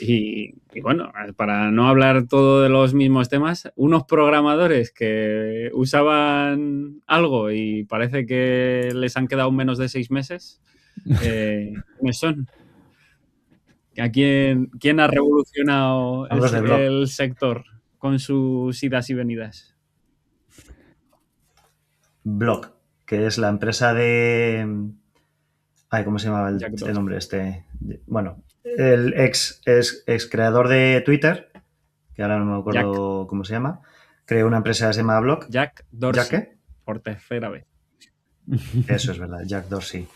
Y bueno, para no hablar todo de los mismos temas, unos programadores que usaban algo y parece que les han quedado menos de 6 meses, ¿quiénes son? ¿Quién ha revolucionado Son los de Block. el sector con sus idas y venidas? Block, que es la empresa de... Ay, ¿cómo se llamaba Jack el Dorsey. nombre este? Bueno, el ex creador de Twitter, que ahora no me Jack, acuerdo cómo se llama, creó una empresa que se llama Block. Jack ¿Ya Dorsey, qué? por tercera vez. Eso es verdad, Jack Dorsey.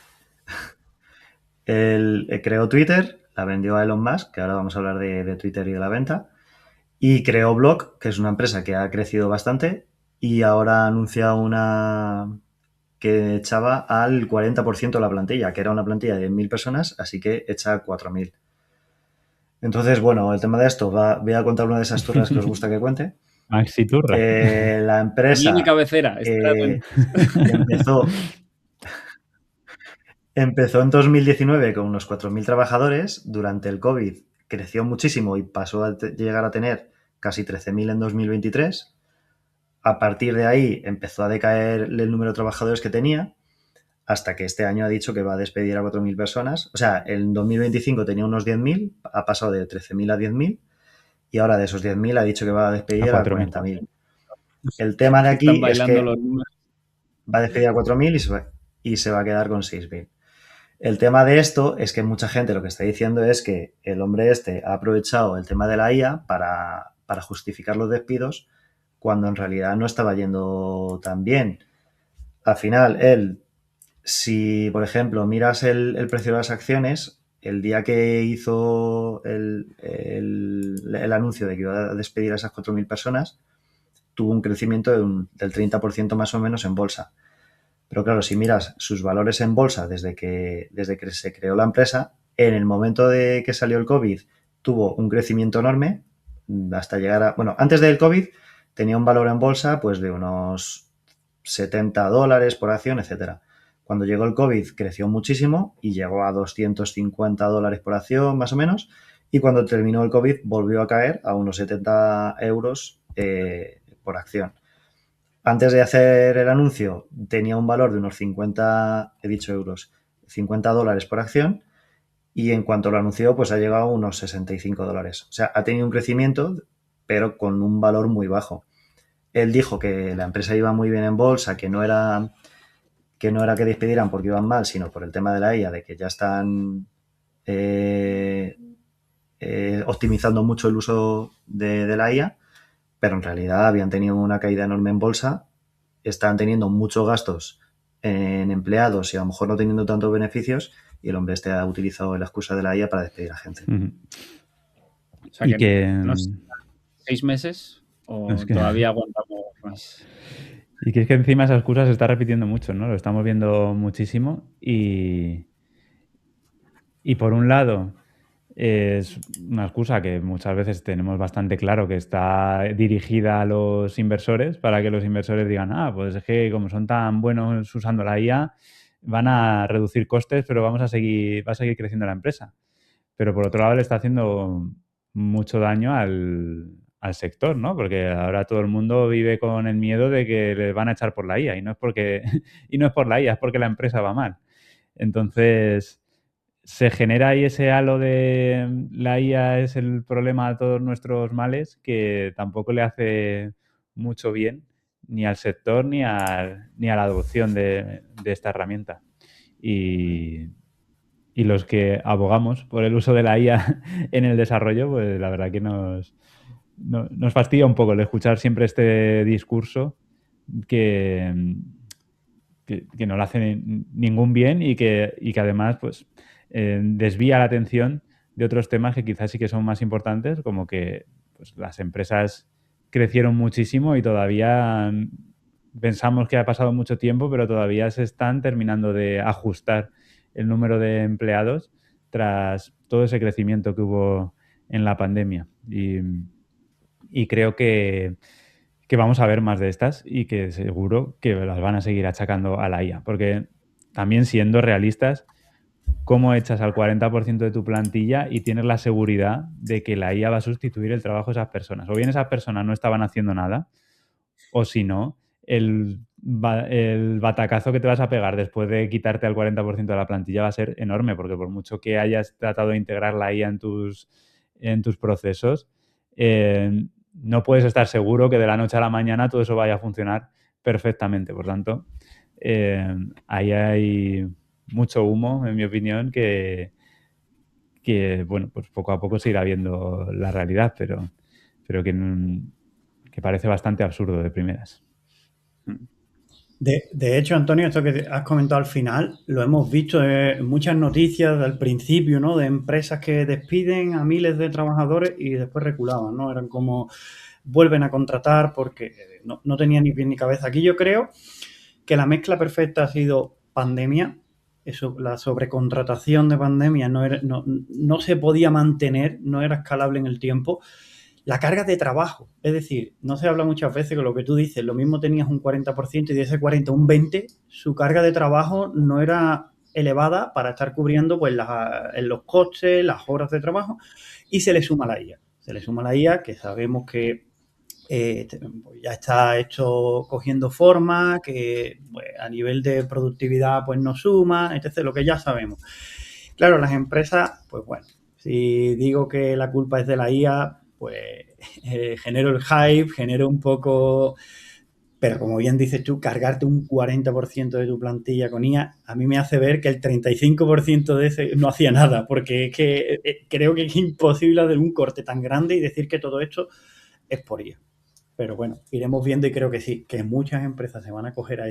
Él creó Twitter, la vendió a Elon Musk, que ahora vamos a hablar de Twitter y de la venta, y creó Block, que es una empresa que ha crecido bastante y ahora ha anunciado una que echaba al 40% de la plantilla, que era una plantilla de 10.000 personas, así que echa 4.000. Entonces, bueno, el tema de esto, voy a contar una de esas turras que os gusta que cuente. Maxi Turra. La Aquí en mi empresa cabecera, estar atento. empezó, empezó en 2019 con unos 4.000 trabajadores. Durante el COVID creció muchísimo y pasó a llegar a tener casi 13.000 en 2023. A partir de ahí empezó a decaer el número de trabajadores que tenía, hasta que este año ha dicho que va a despedir a 4.000 personas. O sea, en 2025 tenía unos 10.000, ha pasado de 13.000 a 10.000 y ahora de esos 10.000 ha dicho que va a A despedir a 4.000. 40.000. El tema de Están aquí es bailando que los números. va a despedir a 4.000 y se va a quedar con 6.000. El tema de esto es que mucha gente lo que está diciendo es que el hombre este ha aprovechado el tema de la IA para justificar los despidos cuando en realidad no estaba yendo tan bien. Al final, él, si por ejemplo miras el precio de las acciones, el día que hizo el anuncio de que iba a despedir a esas 4.000 personas, tuvo un crecimiento del 30% más o menos en bolsa. Pero claro, si miras sus valores en bolsa desde que se creó la empresa, en el momento de que salió el COVID tuvo un crecimiento enorme hasta llegar a... Bueno, antes del COVID tenía un valor en bolsa pues de unos $70 por acción, etcétera. Cuando llegó el COVID creció muchísimo y llegó a $250 por acción más o menos, y cuando terminó el COVID volvió a caer a unos 70 euros por acción. Antes de hacer el anuncio tenía un valor de unos 50, he dicho euros, $50 por acción, y en cuanto lo anunció pues ha llegado a unos $65. O sea, ha tenido un crecimiento pero con un valor muy bajo. Él dijo que la empresa iba muy bien en bolsa, que despidieran porque iban mal, sino por el tema de la IA, de que ya están optimizando mucho el uso de la IA, pero en realidad habían tenido una caída enorme en bolsa, estaban teniendo muchos gastos en empleados y a lo mejor no teniendo tantos beneficios, y el hombre este ha utilizado la excusa de la IA para despedir a gente. O sea Y que que... no sé, 6 meses o es que... todavía aguantamos más. Y que es que encima esa excusa se está repitiendo mucho, ¿no? Lo estamos viendo muchísimo y por un lado es una excusa que muchas veces tenemos bastante claro que está dirigida a los inversores para que los inversores digan, pues es que como son tan buenos usando la IA, van a reducir costes, pero va a seguir creciendo la empresa. Pero por otro lado le está haciendo mucho daño al sector, ¿no? Porque ahora todo el mundo vive con el miedo de que le van a echar por la IA y no es y no es por la IA, es porque la empresa va mal. Entonces, se genera ahí ese halo de la IA es el problema de todos nuestros males que tampoco le hace mucho bien ni al sector ni a la adopción de esta herramienta. Y los que abogamos por el uso de la IA en el desarrollo, pues la verdad que nos fastidia un poco el escuchar siempre este discurso que, que no le hace ningún bien y que además pues, desvía la atención de otros temas que quizás sí que son más importantes, como que pues, las empresas crecieron muchísimo y todavía pensamos que ha pasado mucho tiempo, pero todavía se están terminando de ajustar el número de empleados tras todo ese crecimiento que hubo en la pandemia. Y creo que vamos a ver más de estas y que seguro que las van a seguir achacando a la IA, porque también siendo realistas, cómo echas al 40% de tu plantilla y tienes la seguridad de que la IA va a sustituir el trabajo de esas personas. O bien esas personas no estaban haciendo nada, o si no, el batacazo que te vas a pegar después de quitarte al 40% de la plantilla va a ser enorme, porque por mucho que hayas tratado de integrar la IA en tus procesos, no puedes estar seguro que de la noche a la mañana todo eso vaya a funcionar perfectamente. Por tanto, ahí hay mucho humo, en mi opinión, que bueno, pues poco a poco se irá viendo la realidad, pero que parece bastante absurdo de primeras. De hecho, Antonio, esto que has comentado al final, lo hemos visto en muchas noticias al principio, ¿no? De empresas que despiden a miles de trabajadores y después reculaban, ¿no? Eran como vuelven a contratar porque no tenía ni pie ni cabeza. Aquí yo creo que la mezcla perfecta ha sido pandemia. Eso, la sobrecontratación de pandemia no se podía mantener, no era escalable en el tiempo. La carga de trabajo, es decir, no se habla muchas veces con lo que tú dices, lo mismo tenías un 40% y de ese 40 un 20, su carga de trabajo no era elevada para estar cubriendo pues los costes, las horas de trabajo, y se le suma la IA. Se le suma la IA, que sabemos que ya está esto cogiendo forma, que pues, a nivel de productividad pues no suma, etc., lo que ya sabemos. Claro, las empresas, pues bueno, si digo que la culpa es de la IA, pues genero el hype, genero un poco, pero como bien dices tú, cargarte un 40% de tu plantilla con IA, a mí me hace ver que el 35% de ese no hacía nada, porque es que creo que es imposible hacer un corte tan grande y decir que todo esto es por IA. Pero bueno, iremos viendo y creo que sí, que muchas empresas se van a coger a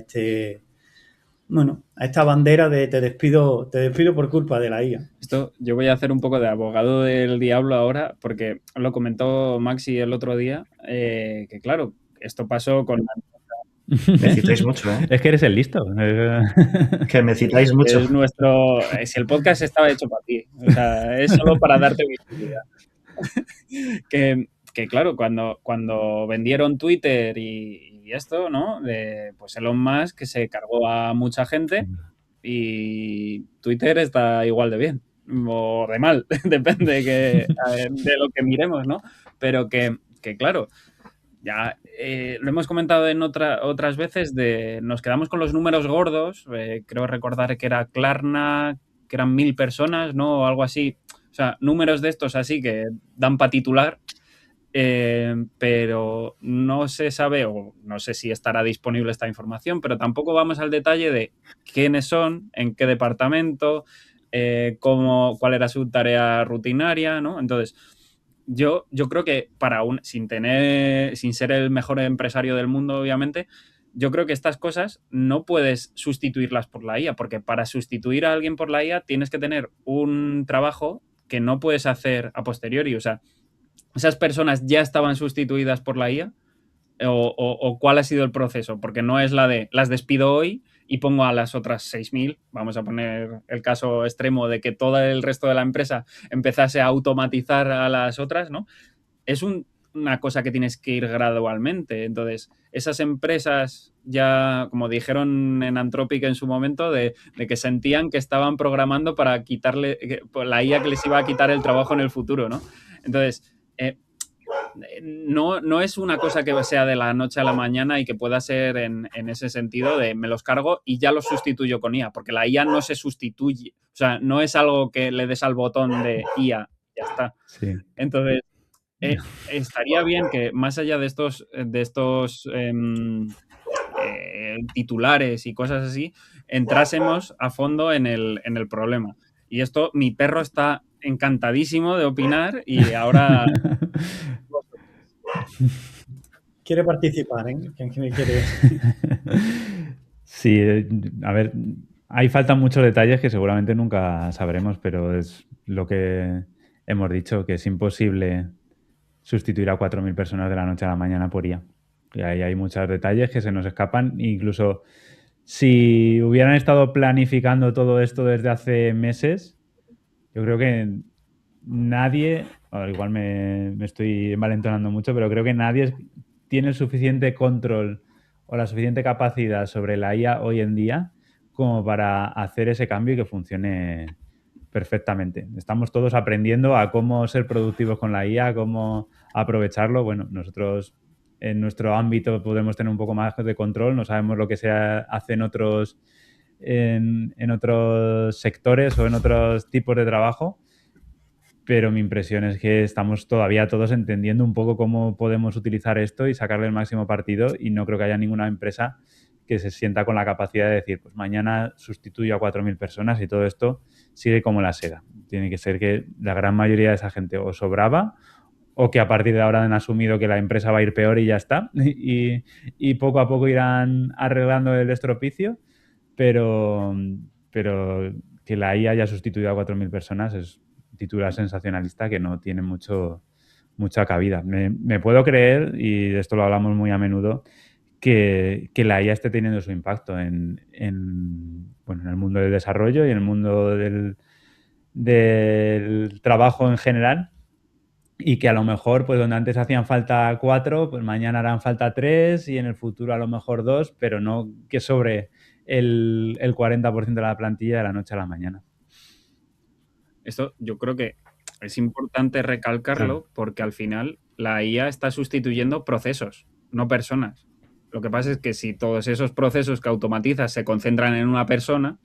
a esta bandera de te despido por culpa de la IA. Esto yo voy a hacer un poco de abogado del diablo ahora, porque lo comentó Maxi el otro día, que claro, esto pasó con... Me citáis mucho, ¿eh? Es que eres el listo. Que me citáis mucho. Es nuestro... Si el podcast estaba hecho para ti, o sea, es solo para darte visibilidad. que claro, cuando vendieron Twitter y esto, ¿no? Pues Elon Musk que se cargó a mucha gente y Twitter está igual de bien o de mal, depende de lo que miremos, ¿no? Pero que claro, ya lo hemos comentado en otras veces, nos quedamos con los números gordos, creo recordar que era Klarna, que eran 1.000 personas, ¿no? O algo así. O sea, números de estos así que dan para titular, pero no se sabe, o no sé si estará disponible esta información, pero tampoco vamos al detalle de quiénes son, en qué departamento, cuál era su tarea rutinaria, ¿no? Entonces, yo creo que sin ser el mejor empresario del mundo, obviamente, yo creo que estas cosas no puedes sustituirlas por la IA, porque para sustituir a alguien por la IA tienes que tener un trabajo que no puedes hacer a posteriori. O sea, ¿esas personas ya estaban sustituidas por la IA? ¿O cuál ha sido el proceso? Porque no es la de las despido hoy y pongo a las otras 6.000. Vamos a poner el caso extremo de que todo el resto de la empresa empezase a automatizar a las otras, ¿no? Es una cosa que tienes que ir gradualmente. Entonces, esas empresas ya, como dijeron en Anthropic en su momento, de que sentían que estaban programando para quitarle, la IA que les iba a quitar el trabajo en el futuro, ¿no? Entonces, no es una cosa que sea de la noche a la mañana y que pueda ser en ese sentido de me los cargo y ya los sustituyo con IA, porque la IA no se sustituye. O sea, no es algo que le des al botón de IA, ya está. Sí. Entonces, estaría bien que más allá de estos titulares y cosas así, entrásemos a fondo en el problema. Y esto, mi perro está encantadísimo de opinar y ahora... Quiere participar, ¿eh? ¿Quién quiere? Sí, a ver, ahí faltan muchos detalles que seguramente nunca sabremos, pero es lo que hemos dicho, que es imposible sustituir a 4.000 personas de la noche a la mañana por IA. Y ahí hay muchos detalles que se nos escapan. Incluso si hubieran estado planificando todo esto desde hace meses, yo creo que nadie, igual me estoy malentonando mucho, pero creo que nadie tiene el suficiente control o la suficiente capacidad sobre la IA hoy en día como para hacer ese cambio y que funcione perfectamente. Estamos todos aprendiendo a cómo ser productivos con la IA, cómo aprovecharlo. Bueno, nosotros en nuestro ámbito podemos tener un poco más de control, no sabemos lo que se hace en otros sectores o en otros tipos de trabajo, pero mi impresión es que estamos todavía todos entendiendo un poco cómo podemos utilizar esto y sacarle el máximo partido, y no creo que haya ninguna empresa que se sienta con la capacidad de decir, pues mañana sustituyo a 4.000 personas y todo esto sigue como la seda. Tiene que ser que la gran mayoría de esa gente o sobraba o que a partir de ahora han asumido que la empresa va a ir peor y ya está, y poco a poco irán arreglando el estropicio, pero que la IA haya sustituido a 4.000 personas es titular sensacionalista que no tiene mucha cabida. Me puedo creer, y de esto lo hablamos muy a menudo, que la IA esté teniendo su impacto en el mundo del desarrollo y en el mundo del trabajo en general, y que a lo mejor, pues donde antes hacían falta 4, pues mañana harán falta 3 y en el futuro a lo mejor 2, pero no que sobre el 40% de la plantilla de la noche a la mañana. Esto yo creo que es importante recalcarlo porque al final la IA está sustituyendo procesos, no personas. Lo que pasa es que si todos esos procesos que automatizas se concentran en una persona,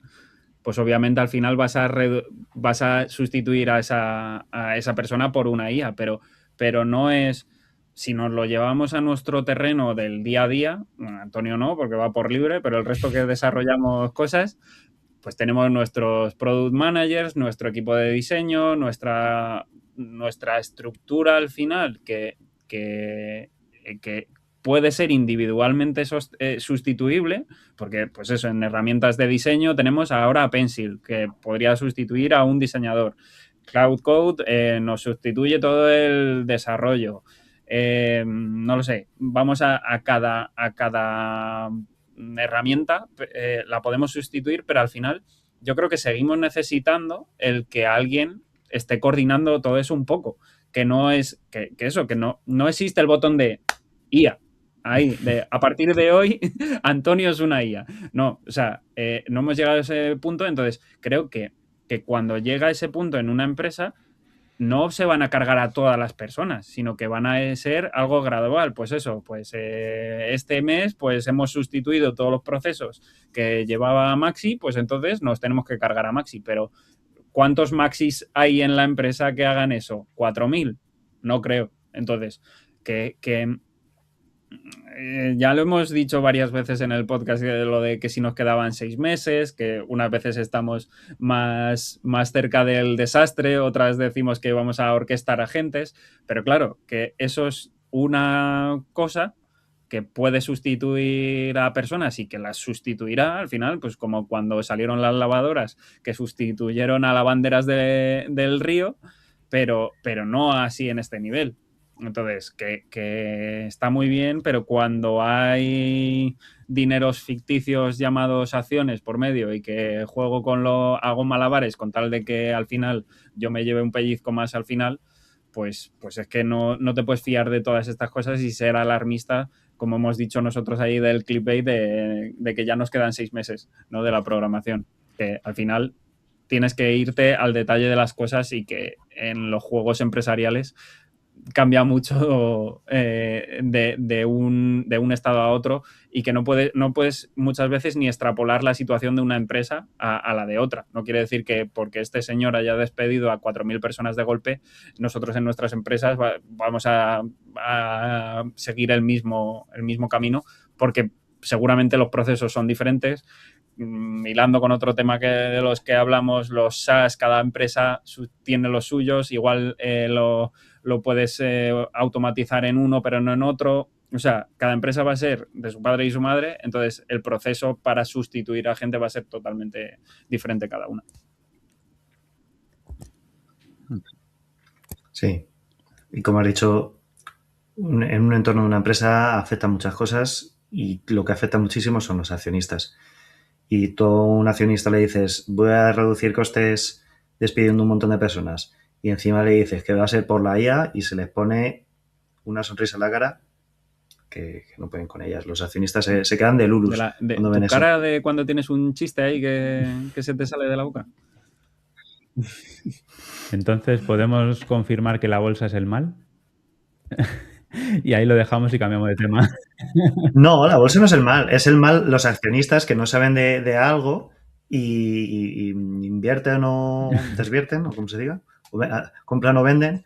pues obviamente al final vas a sustituir a esa persona por una IA, pero no es... Si nos lo llevamos a nuestro terreno del día a día, bueno, Antonio no, porque va por libre, pero el resto que desarrollamos cosas, pues tenemos nuestros product managers, nuestro equipo de diseño, nuestra estructura al final, que puede ser individualmente sustituible, porque pues eso, en herramientas de diseño tenemos ahora a Pencil, que podría sustituir a un diseñador. Cloud Code nos sustituye todo el desarrollo. No lo sé, vamos a cada herramienta la podemos sustituir, pero al final yo creo que seguimos necesitando el que alguien esté coordinando todo eso un poco, que no es que no existe el botón de IA ahí, a partir de hoy Antonio es una IA. No, o sea, no hemos llegado a ese punto, entonces creo que cuando llega a ese punto en una empresa no se van a cargar a todas las personas, sino que van a ser algo gradual. Pues eso, pues este mes pues hemos sustituido todos los procesos que llevaba Maxi, pues entonces nos tenemos que cargar a Maxi. Pero ¿cuántos Maxis hay en la empresa que hagan eso? ¿4.000? No creo. Entonces, que ya lo hemos dicho varias veces en el podcast, de lo de que si nos quedaban 6 meses, que unas veces estamos más cerca del desastre, otras decimos que vamos a orquestar agentes, pero claro, que eso es una cosa que puede sustituir a personas y que las sustituirá al final, pues como cuando salieron las lavadoras que sustituyeron a lavanderas del río, pero no así en este nivel. Entonces, que está muy bien, pero cuando hay dineros ficticios llamados acciones por medio y que hago malabares con tal de que al final yo me lleve un pellizco más al final, pues es que no te puedes fiar de todas estas cosas y ser alarmista, como hemos dicho nosotros ahí del clickbait, de que ya nos quedan 6 meses, ¿no? De la programación. Que al final tienes que irte al detalle de las cosas y que en los juegos empresariales cambia mucho de un estado a otro y que no puedes muchas veces ni extrapolar la situación de una empresa a la de otra. No quiere decir que porque este señor haya despedido a 4.000 personas de golpe, nosotros en nuestras empresas vamos a seguir el mismo camino, porque seguramente los procesos son diferentes. Hilando con otro tema de los que hablamos, los SaaS, cada empresa tiene los suyos, igual lo puedes automatizar en uno pero no en otro. O sea, cada empresa va a ser de su padre y su madre, entonces el proceso para sustituir a gente va a ser totalmente diferente cada una. Sí, y como has dicho, en un entorno de una empresa afectan muchas cosas y lo que afecta muchísimo son los accionistas. Y tú a un accionista le dices, voy a reducir costes despidiendo un montón de personas, y encima le dices que va a ser por la IA y se les pone una sonrisa en la cara que no pueden con ellas. Los accionistas se quedan de lulus. ¿Tu cara de cuando tienes un chiste ahí que se te sale de la boca? Entonces, ¿podemos confirmar que la bolsa es el mal? Y ahí lo dejamos y cambiamos de tema. No, la bolsa no es el mal los accionistas que no saben de algo y invierten o desvierten, o como se diga, compran o venden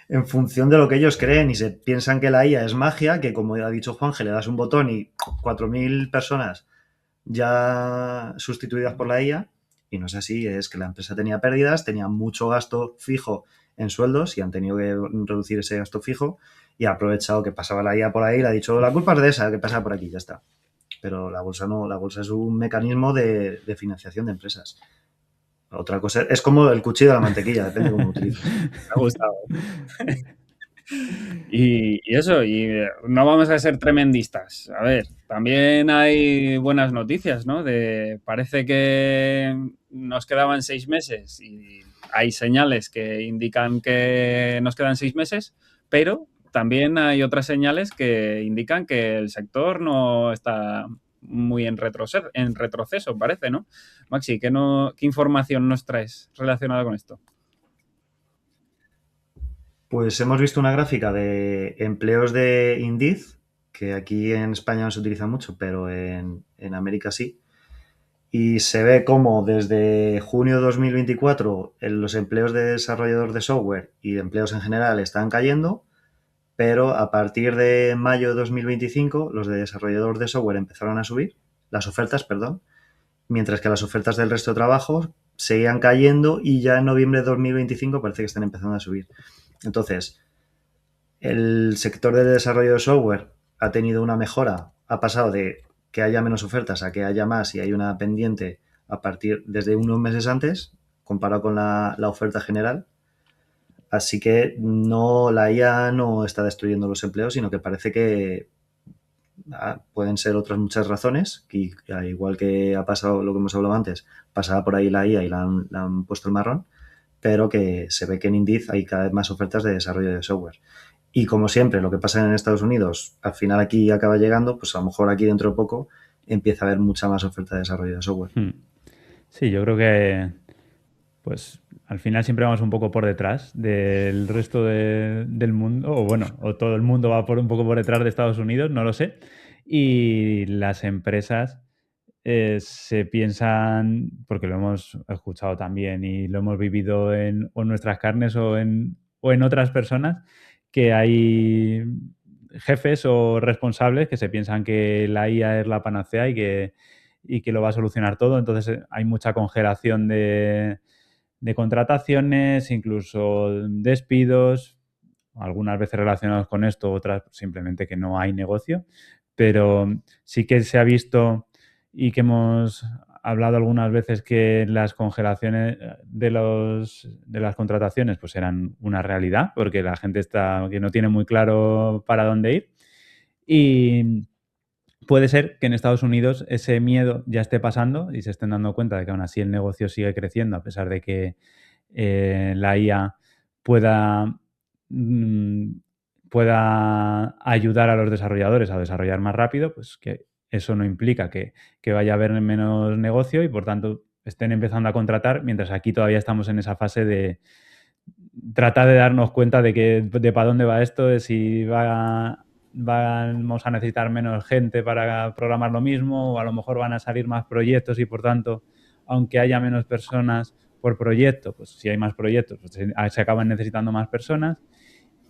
en función de lo que ellos creen y se piensan que la IA es magia, que como ha dicho Juanje, le das un botón y 4.000 personas ya sustituidas por la IA, y no es así, es que la empresa tenía pérdidas, tenía mucho gasto fijo en sueldos y han tenido que reducir ese gasto fijo y ha aprovechado que pasaba la IA por ahí y le ha dicho, la culpa es de esa, que pasa por aquí, ya está. Pero la bolsa no, la bolsa es un mecanismo de financiación de empresas. Otra cosa, es como el cuchillo de la mantequilla, depende de cómo lo utilices. Me ha gustado. Y eso, no vamos a ser tremendistas. A ver, también hay buenas noticias, ¿no? Parece que nos quedaban 6 meses y hay señales que indican que nos quedan 6 meses, pero también hay otras señales que indican que el sector no está muy en retroceso, parece, ¿no? Maxi, ¿qué información nos traes relacionada con esto? Pues hemos visto una gráfica de empleos de Indeed, que aquí en España no se utiliza mucho, pero en América sí. Y se ve como desde junio de 2024 los empleos de desarrollador de software y empleos en general están cayendo, pero a partir de mayo de 2025 los de desarrollador de software empezaron a subir, las ofertas, perdón, mientras que las ofertas del resto de trabajos seguían cayendo y ya en noviembre de 2025 parece que están empezando a subir. Entonces, el sector de desarrollo de software ha tenido una mejora, ha pasado de que haya menos ofertas a que haya más y hay una pendiente a partir desde unos meses antes, comparado con la oferta general. Así que no, la IA no está destruyendo los empleos, sino que parece que pueden ser otras muchas razones, que igual que ha pasado lo que hemos hablado antes, pasaba por ahí la IA y la han puesto el marrón, pero que se ve que en Indeed hay cada vez más ofertas de desarrollo de software. Y como siempre, lo que pasa en Estados Unidos, al final aquí acaba llegando, pues a lo mejor aquí dentro de poco empieza a haber mucha más oferta de desarrollo de software. Sí, yo creo que pues al final siempre vamos un poco por detrás del resto del mundo, o bueno, o todo el mundo va un poco por detrás de Estados Unidos, no lo sé. Y las empresas se piensan, porque lo hemos escuchado también y lo hemos vivido en nuestras carnes o en otras personas, que hay jefes o responsables que se piensan que la IA es la panacea y que lo va a solucionar todo. Entonces hay mucha congelación de contrataciones, incluso despidos, algunas veces relacionados con esto, otras simplemente que no hay negocio, pero sí que se ha visto y que hemos hablado algunas veces que las congelaciones de las contrataciones pues eran una realidad, porque la gente que no tiene muy claro para dónde ir. Y puede ser que en Estados Unidos ese miedo ya esté pasando y se estén dando cuenta de que aún así el negocio sigue creciendo a pesar de que la IA pueda, mm, pueda ayudar a los desarrolladores a desarrollar más rápido, pues que eso no implica que vaya a haber menos negocio y por tanto estén empezando a contratar, mientras aquí todavía estamos en esa fase de tratar de darnos cuenta de para dónde va esto, de si vamos a necesitar menos gente para programar lo mismo, o a lo mejor van a salir más proyectos y por tanto, aunque haya menos personas por proyecto, pues si hay más proyectos, pues se acaban necesitando más personas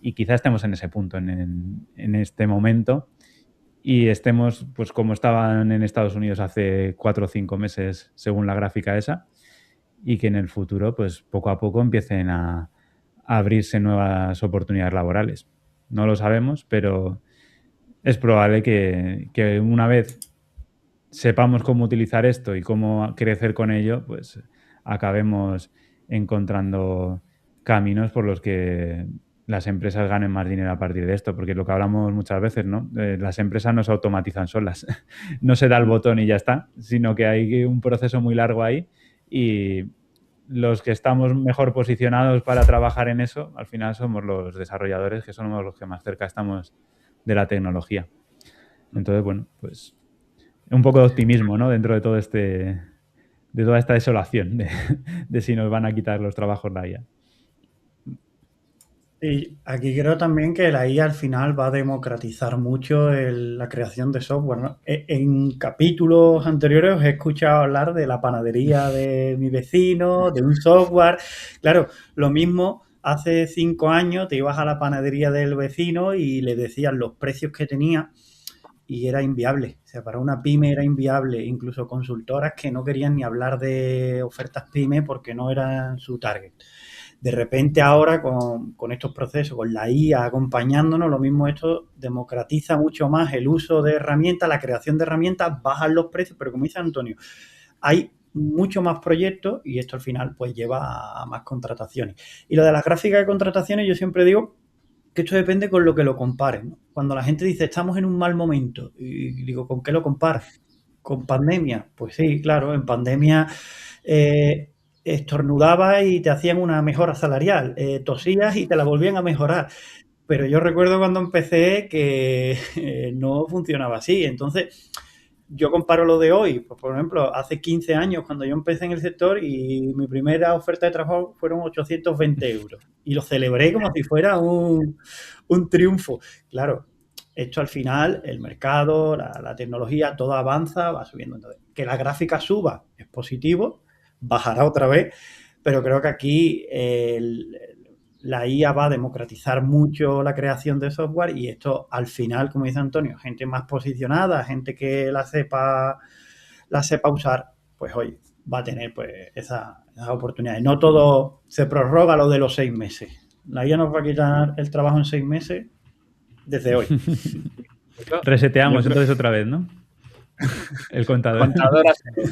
y quizás estemos en ese punto en este momento y estemos pues como estaban en Estados Unidos hace 4 o 5 meses según la gráfica esa y que en el futuro pues poco a poco empiecen a abrirse nuevas oportunidades laborales. No lo sabemos, pero es probable que una vez sepamos cómo utilizar esto y cómo crecer con ello, pues acabemos encontrando caminos por los que las empresas ganen más dinero a partir de esto, porque lo que hablamos muchas veces, ¿no? Las empresas no se automatizan solas, no se da el botón y ya está, sino que hay un proceso muy largo ahí y los que estamos mejor posicionados para trabajar en eso, al final somos los desarrolladores, que somos los que más cerca estamos de la tecnología. Entonces, bueno, pues un poco de optimismo, ¿no? Dentro de todo este de toda esta desolación de si nos van a quitar los trabajos la IA. Y aquí creo también que la IA al final va a democratizar mucho la creación de software, ¿no? En capítulos anteriores os he escuchado hablar de la panadería de mi vecino, de un software. Claro, lo mismo hace 5 años te ibas a la panadería del vecino y le decían los precios que tenía y era inviable. O sea, para una pyme era inviable. Incluso consultoras que no querían ni hablar de ofertas pyme porque no eran su target. De repente ahora con estos procesos, con la IA acompañándonos, lo mismo esto democratiza mucho más el uso de herramientas, la creación de herramientas, bajan los precios, pero como dice Antonio, hay mucho más proyectos y esto al final pues lleva a más contrataciones. Y lo de las gráficas de contrataciones, yo siempre digo que esto depende con lo que lo compares, ¿no? Cuando la gente dice estamos en un mal momento, y digo, ¿con qué lo comparas? ¿Con pandemia? Pues sí, claro, en pandemia estornudabas y te hacían una mejora salarial, tosías y te la volvían a mejorar. Pero yo recuerdo cuando empecé que no funcionaba así. Entonces, yo comparo lo de hoy, pues, por ejemplo, hace 15 años cuando yo empecé en el sector y mi primera oferta de trabajo fueron 820 euros. Y lo celebré como si fuera un triunfo. Claro, esto al final, el mercado, la tecnología, todo avanza, va subiendo. Entonces, que la gráfica suba es positivo, bajará otra vez, pero creo que aquí la IA va a democratizar mucho la creación de software y esto al final, como dice Antonio, gente más posicionada, gente que la sepa usar, pues hoy va a tener pues esas oportunidades. No todo se prorroga lo de los 6 meses. La IA nos va a quitar el trabajo en 6 meses desde hoy. Reseteamos entonces otra vez, ¿no? El contador. Contador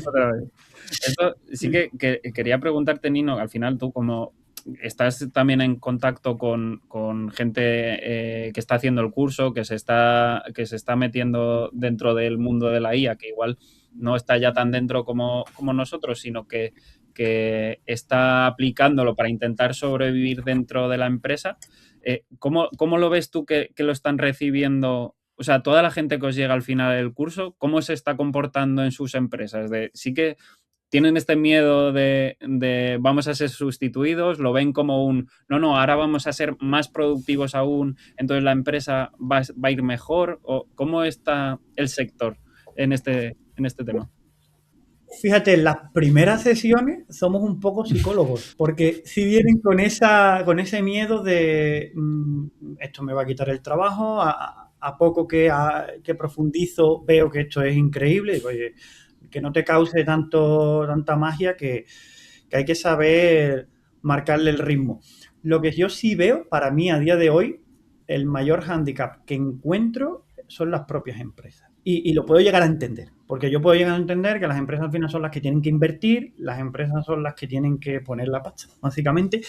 otra vez. Esto sí que quería preguntarte, Nino, al final tú como estás también en contacto con gente que está haciendo el curso, que se está metiendo dentro del mundo de la IA, que igual no está ya tan dentro como nosotros, sino que está aplicándolo para intentar sobrevivir dentro de la empresa. ¿Cómo lo ves tú que lo están recibiendo? O sea, toda la gente que os llega al final del curso, ¿cómo se está comportando en sus empresas? Sí que tienen este miedo de vamos a ser sustituidos, lo ven como no, ahora vamos a ser más productivos aún, entonces la empresa va a ir mejor. ¿O cómo está el sector en este tema? Fíjate, en las primeras sesiones somos un poco psicólogos, porque si vienen con ese miedo de esto me va a quitar el trabajo, a poco que profundizo veo que esto es increíble, oye, que no te cause tanta magia que hay que saber marcarle el ritmo. Lo que yo sí veo, para mí a día de hoy, el mayor hándicap que encuentro son las propias empresas. Y lo puedo llegar a entender, porque yo puedo llegar a entender que las empresas al final son las que tienen que invertir, las empresas son las que tienen que poner la pasta, básicamente.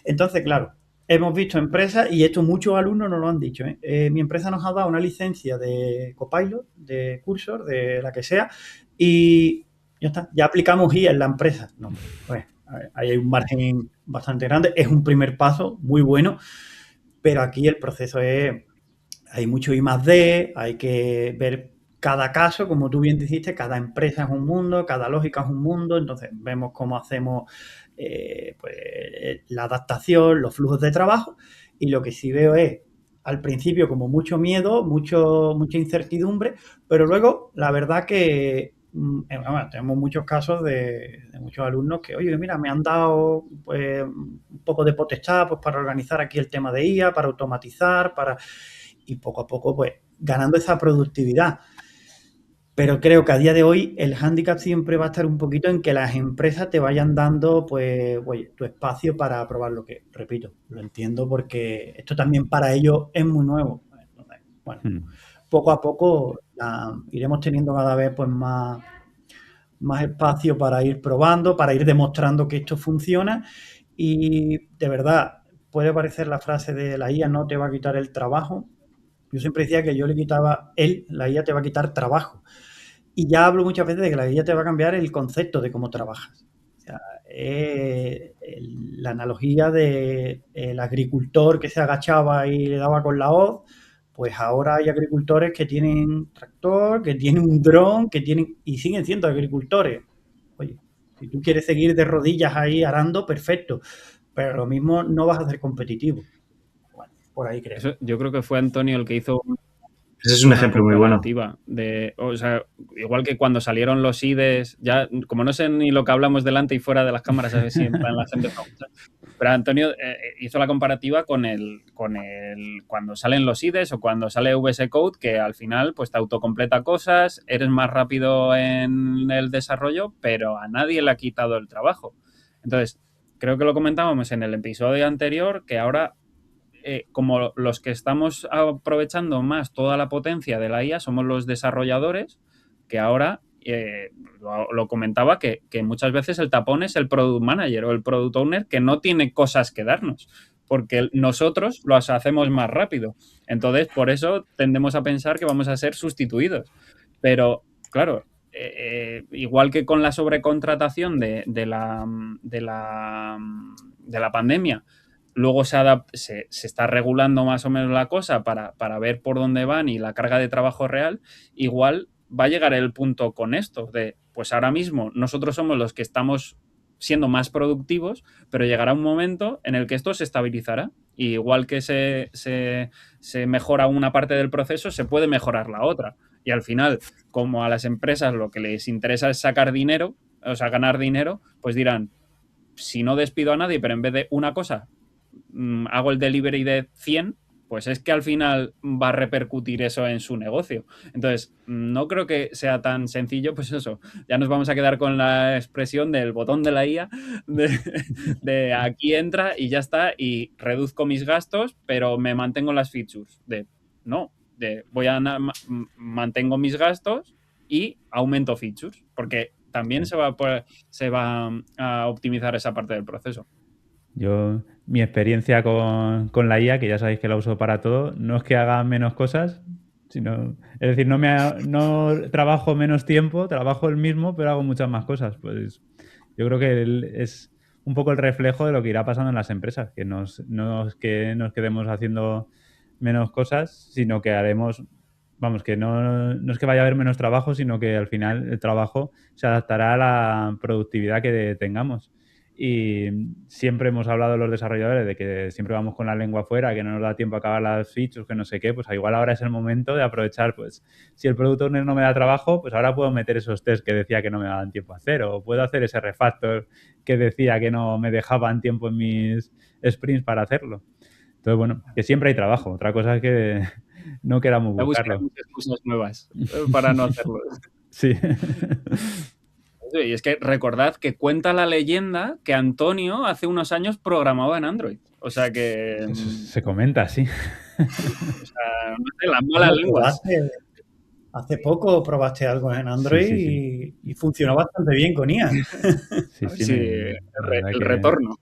Entonces, claro, hemos visto empresas, y esto muchos alumnos nos lo han dicho, mi empresa nos ha dado una licencia de Copilot, de Cursor, de la que sea, y ya está, ya aplicamos IA en la empresa. No, pues, ahí hay un margen bastante grande, es un primer paso muy bueno, pero aquí el proceso hay mucho I+D, hay que ver cada caso, como tú bien dijiste, cada empresa es un mundo, cada lógica es un mundo, entonces vemos cómo hacemos pues, la adaptación, los flujos de trabajo, y lo que sí veo es, al principio, como mucho miedo, mucha incertidumbre, pero luego, la verdad que tenemos muchos casos de muchos alumnos que, oye, mira, me han dado pues, un poco de potestad pues, para organizar aquí el tema de IA, para automatizar, y poco a poco, pues, ganando esa productividad. Pero creo que a día de hoy el hándicap siempre va a estar un poquito en que las empresas te vayan dando, pues, oye, tu espacio para probar lo que, repito, lo entiendo porque esto también para ellos es muy nuevo. Entonces, bueno, poco a poco iremos teniendo cada vez pues más espacio para ir probando, para ir demostrando que esto funciona y de verdad puede parecer la frase de la IA no te va a quitar el trabajo. Yo siempre decía que yo le quitaba la IA te va a quitar trabajo. Y ya hablo muchas veces de que la IA te va a cambiar el concepto de cómo trabajas. O sea, la analogía del agricultor que se agachaba y le daba con la hoz, pues ahora hay agricultores que tienen tractor, que tienen un dron, y siguen siendo agricultores. Oye, Si tú quieres seguir de rodillas ahí arando, perfecto, pero lo mismo no vas a ser competitivo. Bueno, por ahí creo. Eso, yo creo que fue Antonio el que hizo Ese es un una ejemplo muy bueno. comparativa de, o sea, igual que cuando salieron los IDEs, ya como no sé ni lo que hablamos delante y fuera de las cámaras, a ver si en plan la gente pregunta, pero Antonio hizo la comparativa con el cuando salen los IDEs o cuando sale VS Code, que al final pues te autocompleta cosas, eres más rápido en el desarrollo, pero a nadie le ha quitado el trabajo. Entonces, creo que lo comentábamos en el episodio anterior, que ahora como los que estamos aprovechando más toda la potencia de la IA somos los desarrolladores, que ahora lo comentaba que muchas veces el tapón es el product manager o el product owner que no tiene cosas que darnos, porque nosotros los hacemos más rápido. Entonces, por eso tendemos a pensar que vamos a ser sustituidos. Pero, claro, igual que con la sobrecontratación de la pandemia, luego se está regulando más o menos la cosa para ver por dónde van y la carga de trabajo real, igual va a llegar el punto con esto de, pues ahora mismo nosotros somos los que estamos siendo más productivos, pero llegará un momento en el que esto se estabilizará. Y igual que se mejora una parte del proceso, se puede mejorar la otra. Y al final, como a las empresas lo que les interesa es sacar dinero, o sea, ganar dinero, pues dirán, si no despido a nadie, pero en vez de una cosa hago el delivery de 100, pues es que al final va a repercutir eso en su negocio. Entonces, no creo que sea tan sencillo, pues eso, ya nos vamos a quedar con la expresión del botón de la IA, de aquí entra y ya está, y reduzco mis gastos, pero me mantengo las features. No, mantengo mis gastos y aumento features, porque también se va a optimizar esa parte del proceso. Mi experiencia con la IA, que ya sabéis que la uso para todo, no es que haga menos cosas, sino, es decir, no trabajo menos tiempo, trabajo el mismo, pero hago muchas más cosas. Pues yo creo que es un poco el reflejo de lo que irá pasando en las empresas, que no es que nos quedemos haciendo menos cosas, sino que haremos, vamos, que no es que vaya a haber menos trabajo, sino que al final el trabajo se adaptará a la productividad que tengamos. Y siempre hemos hablado los desarrolladores de que siempre vamos con la lengua afuera, que no nos da tiempo a acabar las features, que no sé qué, pues igual ahora es el momento de aprovechar, pues si el product owner no me da trabajo, pues ahora puedo meter esos tests que decía que no me daban tiempo a hacer, o puedo hacer ese refactor que decía que no me dejaban tiempo en mis sprints para hacerlo. Entonces, bueno, que siempre hay trabajo. Otra cosa es que no queramos buscarlo. Muchas cosas nuevas para no hacerlo. Sí. Y es que recordad que cuenta la leyenda que Antonio hace unos años programaba en Android. O sea que... Se comenta, sí. O sea, no sé, las malas lenguas. Hace poco probaste algo en Android sí. Y funcionó bastante bien con IA. Sí, el retorno.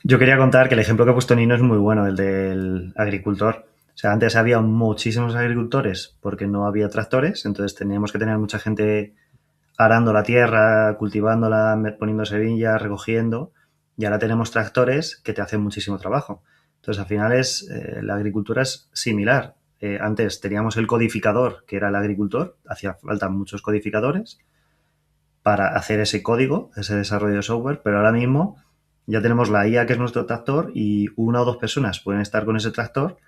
Yo quería contar que el ejemplo que ha puesto Nino es muy bueno, el del agricultor. O sea, antes había muchísimos agricultores porque no había tractores, entonces teníamos que tener mucha gente arando la tierra, cultivándola, poniendo semillas, recogiendo, y ahora tenemos tractores que te hacen muchísimo trabajo. Entonces, al final la agricultura es similar. Antes teníamos el codificador, que era el agricultor, hacía falta muchos codificadores para hacer ese código, ese desarrollo de software, pero ahora mismo ya tenemos la IA, que es nuestro tractor, y una o dos personas pueden estar con ese tractor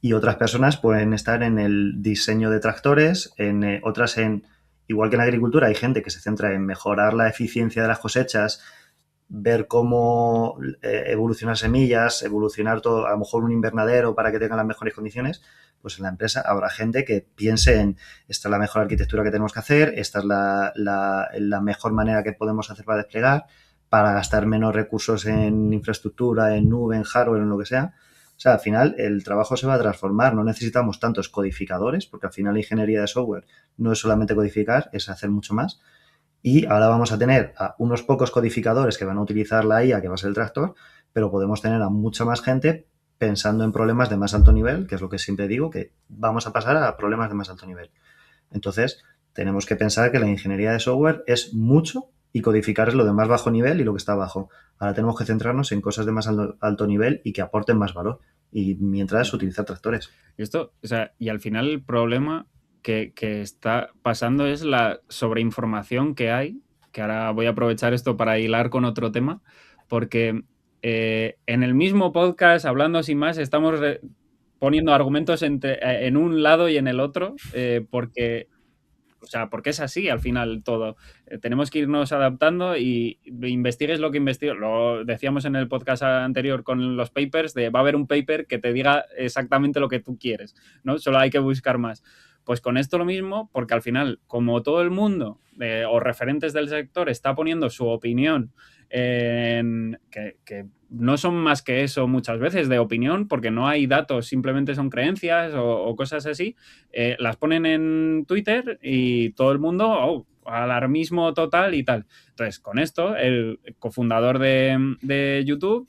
y otras personas pueden estar en el diseño de tractores, otras igual que en la agricultura, hay gente que se centra en mejorar la eficiencia de las cosechas, ver cómo evolucionar semillas, evolucionar todo, a lo mejor un invernadero para que tengan las mejores condiciones. Pues en la empresa habrá gente que piense en esta es la mejor arquitectura que tenemos que hacer, esta es la mejor manera que podemos hacer para desplegar, para gastar menos recursos en infraestructura, en nube, en hardware, en lo que sea. O sea, al final el trabajo se va a transformar. No necesitamos tantos codificadores, porque al final la ingeniería de software no es solamente codificar, es hacer mucho más. Y ahora vamos a tener a unos pocos codificadores que van a utilizar la IA, que va a ser el tractor, pero podemos tener a mucha más gente pensando en problemas de más alto nivel, que es lo que siempre digo, que vamos a pasar a problemas de más alto nivel. Entonces, tenemos que pensar que la ingeniería de software es mucho y codificar es lo de más bajo nivel y lo que está abajo. Ahora tenemos que centrarnos en cosas de más alto nivel y que aporten más valor. Y mientras utilizar tractores. Y esto, o sea, y al final el problema que está pasando es la sobreinformación que hay, que ahora voy a aprovechar esto para hilar con otro tema, porque en el mismo podcast, hablando sin más, estamos poniendo argumentos en un lado y en el otro, porque es así al final todo. Tenemos que irnos adaptando y investigues lo que investigues. Lo decíamos en el podcast anterior con los papers, va a haber un paper que te diga exactamente lo que tú quieres, ¿no? Solo hay que buscar más. Pues con esto lo mismo, porque al final, como todo el mundo o referentes del sector está poniendo su opinión, que no son más que eso muchas veces de opinión, porque no hay datos, simplemente son creencias o cosas así, las ponen en Twitter y todo el mundo, alarmismo total y tal. Entonces, con esto, el cofundador de YouTube,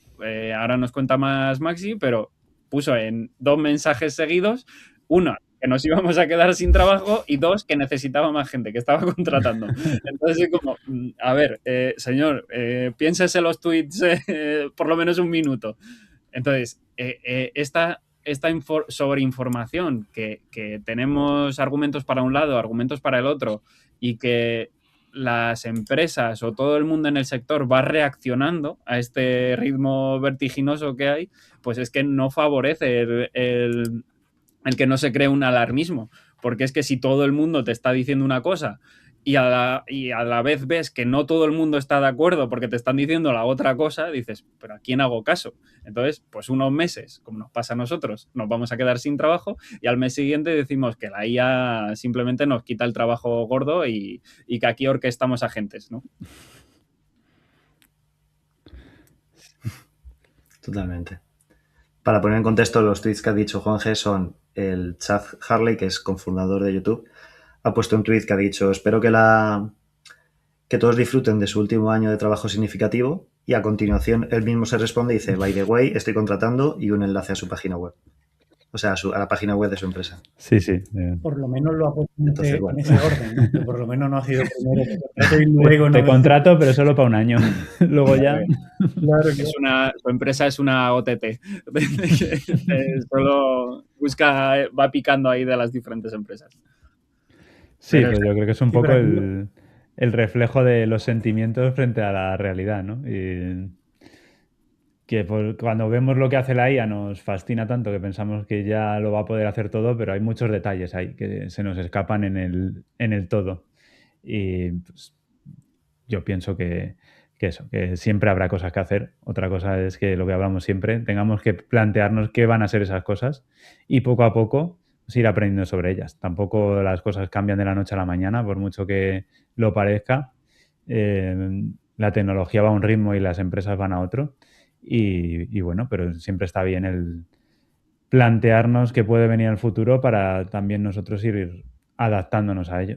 ahora nos cuenta más Maxi, pero puso en 2 mensajes seguidos, uno, que nos íbamos a quedar sin trabajo, y 2, que necesitaba más gente, que estaba contratando. Entonces, como, a ver, señor, piénsese los tweets por lo menos un minuto. Entonces, esta sobreinformación que tenemos argumentos para un lado, argumentos para el otro, y que las empresas o todo el mundo en el sector va reaccionando a este ritmo vertiginoso que hay, pues es que no favorece el que no se cree un alarmismo, porque es que si todo el mundo te está diciendo una cosa y a la vez ves que no todo el mundo está de acuerdo porque te están diciendo la otra cosa, dices, pero ¿a quién hago caso? Entonces, pues unos meses, como nos pasa a nosotros, nos vamos a quedar sin trabajo y al mes siguiente decimos que la IA simplemente nos quita el trabajo gordo y que aquí orquestamos agentes, ¿no? Totalmente. Para poner en contexto, los tweets que ha dicho Juanje son el Chad Hurley, que es cofundador de YouTube, ha puesto un tweet que ha dicho: espero que todos disfruten de su último año de trabajo significativo, y a continuación él mismo se responde y dice: by the way, estoy contratando, y un enlace a su página web. O sea, a la página web de su empresa. Sí, sí. Por lo menos lo ha puesto Entonces, bueno. en ese orden, ¿no? Que por lo menos no ha sido primero te contrato y luego Te contrato, pero solo para un año. Luego ya... Claro que su empresa es una OTT. Solo va picando ahí de las diferentes empresas. Sí, Pero pues yo creo que es un sí, poco pero aquí- el reflejo de los sentimientos frente a la realidad, ¿no? Y que cuando vemos lo que hace la IA nos fascina tanto que pensamos que ya lo va a poder hacer todo, pero hay muchos detalles ahí que se nos escapan en el todo. Y pues, yo pienso que eso, que siempre habrá cosas que hacer. Otra cosa es que lo que hablamos siempre, tengamos que plantearnos qué van a ser esas cosas y poco a poco pues, ir aprendiendo sobre ellas. Tampoco las cosas cambian de la noche a la mañana, por mucho que lo parezca. La tecnología va a un ritmo y las empresas van a otro. Y bueno, pero siempre está bien el plantearnos qué puede venir al futuro para también nosotros ir adaptándonos a ello.